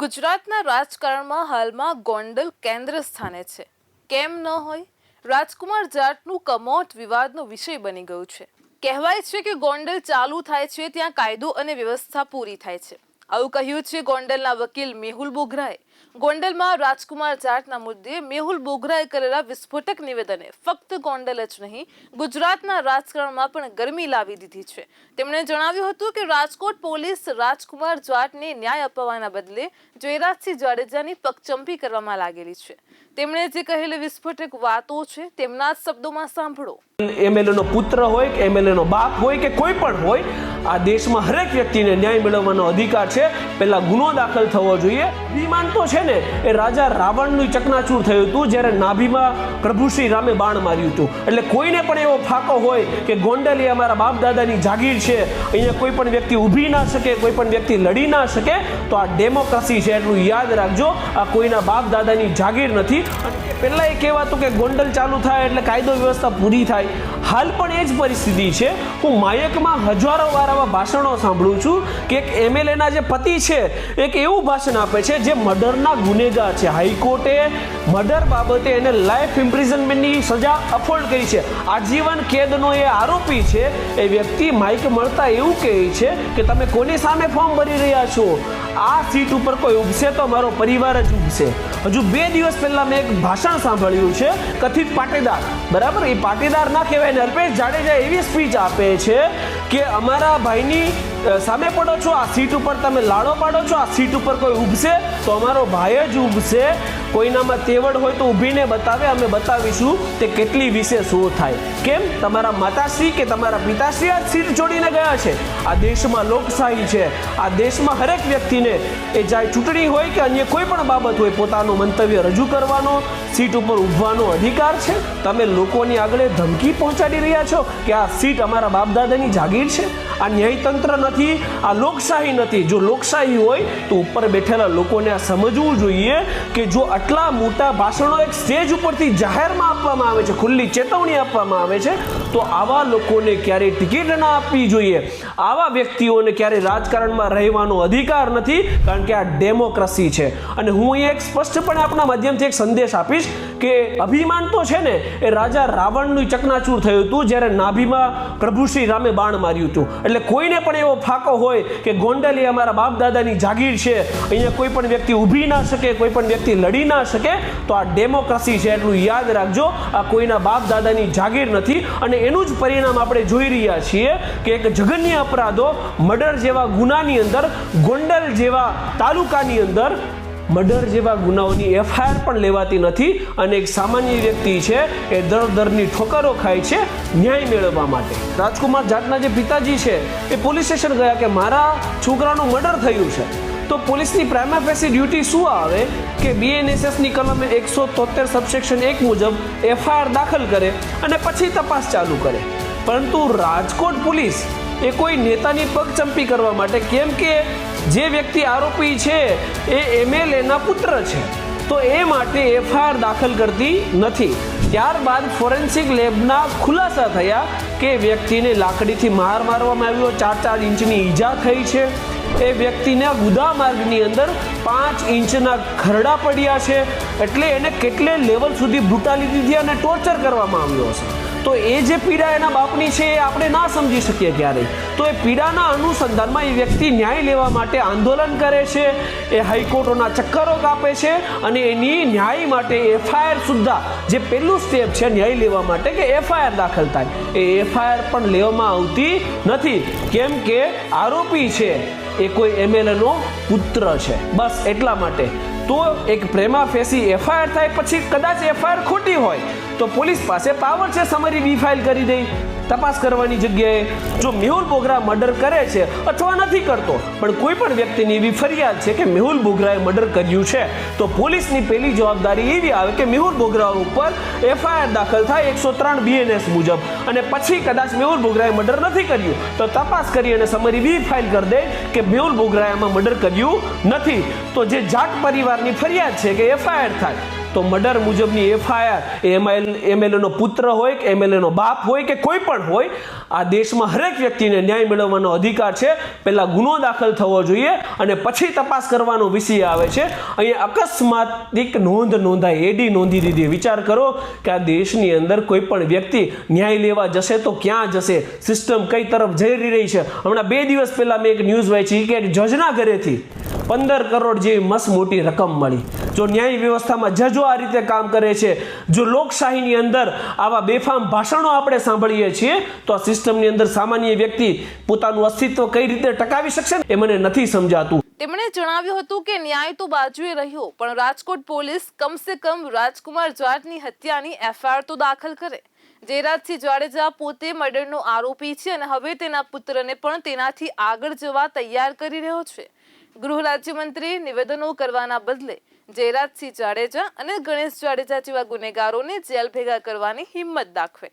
ગુજરાતના રાજકારણમાં હાલમાં ગોંડલ કેન્દ્ર સ્થાને છે. કેમ ન હોય? રાજકુમાર જાટનું કમોટ વિવાદનો વિષય બની ગયું છે. કહેવાય છે કે ગોંડલ ચાલુ થાય છે ત્યાં કાયદો અને વ્યવસ્થા પૂરી થાય છે. આવું કહ્યું છે ગોંડલના વકીલ મેહુલ બોગરાએ. ગોંડલમાં રાજકુમાર જાટના મુદ્દે મેહુલ બોગરાએ કરેલા વિસ્ફોટક નિવેદને ફક્ત ગોંડલ જ નહીં ગુજરાતના રાજકારણમાં પણ ગરમી લાવી દીધી છે. તેમણે જણાવ્યું હતું કે રાજકોટ પોલીસ રાજકુમાર જાટને ન્યાય અપાવવાના બદલે જયરાજસિંહ જાડેજાની પગચંપી કરવામાં લાગેલી છે. તેમણે જે કહેલી વિસ્ફોટક વાતો છે તેમના જ શબ્દોમાં સાંભળો. એમએલએ નો પુત્ર હોય કે એમએલએ નો બાપ હોય કે કોઈ પણ હોય, આ દેશમાં હરેક વ્યક્તિને ન્યાય મેળવવાનો અધિકાર છે. પહેલા ગુનો દાખલ થવો જોઈએ. અભિમાન તો છે ને, એ રાજા રાવણનું ચકનાચૂર થયું હતું જ્યારે નાભીમાં પ્રભુ શ્રી રામે બાણ માર્યું હતું. એટલે કોઈને પણ એવો ફાકો હોય કે ગોંડલ એ અમારા બાપ દાદાની જાગીર છે, અહીંયા કોઈ પણ વ્યક્તિ ઊભી ના શકે, કોઈ પણ વ્યક્તિ લડી ના શકે, તો આ ડેમોક્રેસી છે. એટલું યાદ રાખજો, આ કોઈના બાપ દાદાની જાગીર નથી. પહેલા એ કહેવાતું કે ગોંડલ ચાલુ થાય એટલે કાયદો વ્યવસ્થા પૂરી થાય. હાલ પણ એ જ પરિસ્થિતિ છે. હું માયકમાં હજારો વાર આવા ભાષણો સાંભળું છું કે એક એમએલએના જે પતિ છે એક એવું ભાષણ આપે છે જે મર્ડરના ગુનેગાર છે. હાઈકોર્ટે મર્ડર બાબતે એને લાઈફ ઇમ્પ્રિઝનમેન્ટની સજા અફોર્ડ કરી છે. આજીવન કેદનો એ આરોપી છે. એ વ્યક્તિ માઇક મળતા એવું કહે છે કે તમે કોની સામે ફોર્મ ભરી રહ્યા છો? આ સીટ ઉપર કોઈ ઉભશે તો મારો પરિવાર જ ઉભશે. હજુ 2 દિવસ પહેલા મેં એક ભાષણ સાંભળ્યું છે, કથિત પાટીદાર, બરાબર, એ પાટીદાર ના કહેવાય ને, અલ્પેશ જાડેજા એવી સ્પીચ આપે છે કે અમારા ભાઈની સામે પડો છો, આ સીટ ઉપર તમે લાડો પાડો છો, આ સીટ ઉપર કોઈ ઉભશે તો અમારો ભાઈ જ ઉભશે. કોઈનામાં તેવડ હોય તો ઊભીને બતાવે, અમે બતાવીશું તે કેટલી વિશેષ થાય. કેમ? તમારા માતાશ્રી કે તમારા પિતાશ્રી આ સીટ છોડીને ગયા છે. આ દેશમાં લોકશાહી છે. આ દેશમાં હરેક વ્યક્તિને એ ચાહે ચૂંટણી હોય કે અન્ય કોઈ પણ બાબત હોય પોતાનું મંતવ્ય રજૂ કરવાનો, સીટ ઉપર ઊભવાનો અધિકાર છે. તમે લોકોની આગળ ધમકી પહોંચાડી રહ્યા છો કે આ સીટ અમારા બાપ દાદાની જાગીર છે. આ ન્યાયતંત્ર નથી, આ લોકશાહી નથી. જો લોકશાહી હોય તો ઉપર બેઠેલા લોકોને આ સમજવું જોઈએ કે જો આટલા મોટા ભાષણો એક સ્ટેજ ઉપરથી જાહેરમાં આપવામાં આવે છે, ખુલ્લી ચેતવણી આપવામાં આવે છે, તો આવા લોકોને ક્યારેય ટિકિટ ના આપવી જોઈએ. આવા વ્યક્તિઓને ક્યારેય રાજકારણમાં રહેવાનો અધિકાર નથી, કારણ કે આ ડેમોક્રેસી છે. અને હું અહીંયા એક સ્પષ્ટપણે આપણા માધ્યમથી એક સંદેશ આપીશ કે અભિમાન તો છે ને, એ રાજા રાવણનું ચકનાચૂર થયું હતું જ્યારે નાભીમાં પ્રભુ શ્રી રામે બાણ માર્યું હતું. એટલે કોઈને પણ એવો ફાકો હોય કે ગોંડલ એ અમારા બાપ દાદાની જાગીર છે, અહીંયા કોઈ પણ વ્યક્તિ ઊભી ના શકે, કોઈ પણ વ્યક્તિ લડી ના શકે, તો આ ડેમોક્રેસી છે. એટલું યાદ રાખજો, આ કોઈના બાપ દાદાની જાગીર નથી. અને એનું જ પરિણામ આપણે જોઈ રહ્યા છીએ કે એક જઘન્ય અપરાધો, મર્ડર જેવા ગુનાની અંદર, ગોંડલ જેવા તાલુકાની અંદર મર્ડર જેવા ગુનાઓની એફઆઈઆર પણ લેવાતી નથી. અને એક સામાન્ય વ્યક્તિ છે એ દરની ઠોકરો ખાય છે ન્યાય મેળવવા માટે. રાજકુમાર જાટના જે પિતાજી છે એ પોલીસ સ્ટેશન ગયા કે મારા છોકરાનું મર્ડર થયું છે. તો પોલીસની પ્રાઇમા ફેસી ડ્યુટી શું આવે કે બીએનએસએસની કલમ 173 સબસેક્શન 1 મુજબ એફઆઈઆર દાખલ કરે અને પછી તપાસ ચાલુ કરે. પરંતુ રાજકોટ પોલીસ એ કોઈ નેતાની પગચંપી કરવા માટે, કેમ કે જે વ્યક્તિ આરોપી છે એ એમએલએના પુત્ર છે, તો એ માટે એફઆઈઆર દાખલ કરતી નથી. ત્યારબાદ ફોરેન્સિક લેબના ખુલાસા થયા કે વ્યક્તિને લાકડીથી માર મારવામાં આવ્યો, 4 ઇંચની ઈજા થઈ છે. એ વ્યક્તિના ગુદા માર્ગની અંદર 5 ઇંચના ખરડા પડ્યા છે. એટલે એને કેટલે લેવલ સુધી બ્રુટાલિટીથી અને ટોર્ચર કરવામાં આવ્યો હશે. તો એ જે પીડા એના બાપની છે એ આપણે ના સમજી શકીએ ક્યારેય. તો એ પીડાના અનુસંધાનમાં એ વ્યક્તિ ન્યાય લેવા માટે આંદોલન કરે છે, એ હાઈકોર્ટોના ચક્કરો કાપે છે અને એની ન્યાય માટે એફઆઈઆર સુદ્ધા, જે પહેલું સ્ટેપ છે ન્યાય લેવા માટે કે એફઆઈઆર દાખલ થાય, એ એફઆઈઆર પણ લેવામાં આવતી નથી. કેમ કે આરોપી છે એ કોઈ એમએલએનો પુત્ર છે, બસ એટલા માટે. તો એક પ્રેમા ફેસી એફઆઈઆર થાય પછી કદાચ એફઆઈઆર ખોટી હોય તો પોલીસ પાસે પાવર છે સમરી બી ફાઇલ કરી દે તપાસ કરવાની જગ્યાએ. જો મેહુલ બોગરા મર્ડર કરે છે અથવા નથી કરતો, પણ કોઈ પણ વ્યક્તિની એવી ફરિયાદ છે કે મેહુલ બોગરાએ મર્ડર કર્યું છે, તો પોલીસની પહેલી જવાબદારી એવી આવે કે મેહુલ બોગરા ઉપર એફઆઈઆર દાખલ થાય 103 બીએનએસ મુજબ. અને પછી કદાચ મેહુલ બોગરાએ મર્ડર નથી કર્યું તો તપાસ કરી અને સમરી બી ફાઇલ કરી દે કે મેહુલ બોગરાએ આમાં મર્ડર કર્યું નથી. તો જે જાટ પરિવારની ફરિયાદ છે કે એફઆઈઆર થાય, તો મર્ડર મુજબની એફઆઈઆર એમએલએનો પુત્ર હોય કે એમએલએનો બાપ હોય કે કોઈ પણ હોય, આ દેશમાં હરેક વ્યક્તિને ન્યાય મેળવવાનો અધિકાર છે. પહેલા ગુનો દાખલ થવો જોઈએ અને પછી તપાસ કરવાનો વિષય આવે છે. અહીંયા અકસ્માતિક નોંધ નોંધાય, એડી નોંધી દીધી. વિચાર કરો કે આ દેશની અંદર કોઈ પણ વ્યક્તિ ન્યાય લેવા જશે તો ક્યાં જશે, સિસ્ટમ કઈ તરફ જઈ રહી છે. હમણાં 2 દિવસ પહેલા મેં એક ન્યૂઝ વાંચી કે જજના ઘરેથી 15 કરોડ જેવી મસ્ત મોટી રકમ મળી. જો ન્યાય વ્યવસ્થામાં જજો આ રીતે કામ કરે છે, જો લોકશાહીની અંદર આવા બેફામ ભાષણો આપણે સાંભળીએ છીએ, તો આ સિસ્ટમની અંદર સામાન્ય વ્યક્તિ પોતાનું અસ્તિત્વ કઈ રીતે ટકાવી શકશે એ મને નથી સમજાતું. તેમણે જણાવ્યું હતું કે ન્યાય તો બાજુએ રહ્યો, પણ રાજકોટ પોલીસ કમસે કમ રાજકુમાર જાટની હત્યાની એફઆઈઆર તો દાખલ કરે. જયરાજસિંહ જાડેજા પોતે મર્ડરનો આરોપી છે અને હવે તેના પુત્રને પણ તેનાથી આગળ જવા તૈયાર કરી રહ્યો છે. ગૃહ રાજ્યમંત્રી નિવેદનો કરવાના બદલે જયરાજસિંહ જાડેજા અને ગણેશ જાડેજા જેવા ગુનેગારોને જેલ ભેગા કરવાની હિંમત દાખવે.